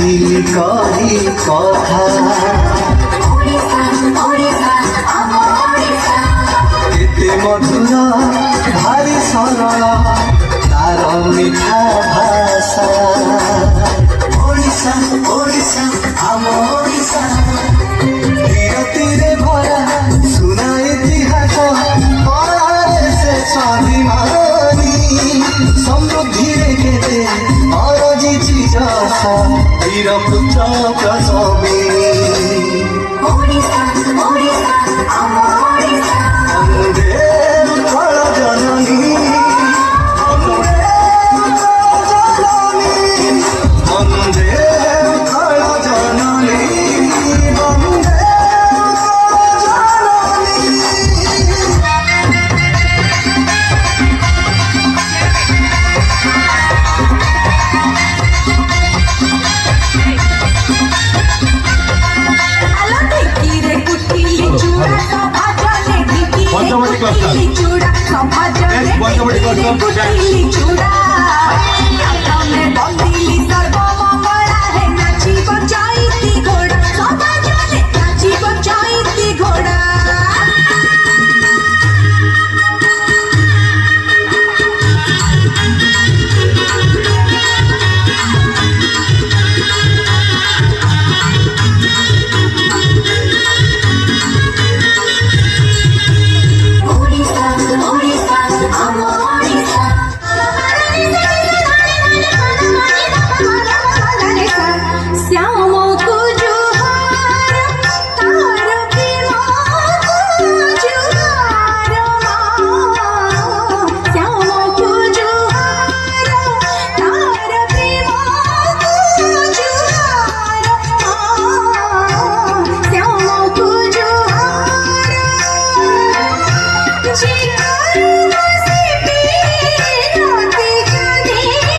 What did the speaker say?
मिली कही कथा केते मधुर भारी सरल तार मिठा भाषा ओडिशा ओडिशा आम ओडिशा तीरे भरा सुना इतिहास पढ़ारे से स्वाभिमानी समृद्धि केते अरजिछि जस वीर पुत्र प्रसवी ओडिशा ओडिशा आम ओडिशा वन्दे उत्कल जननी वन्दे उत्कल जननी वन्दे One,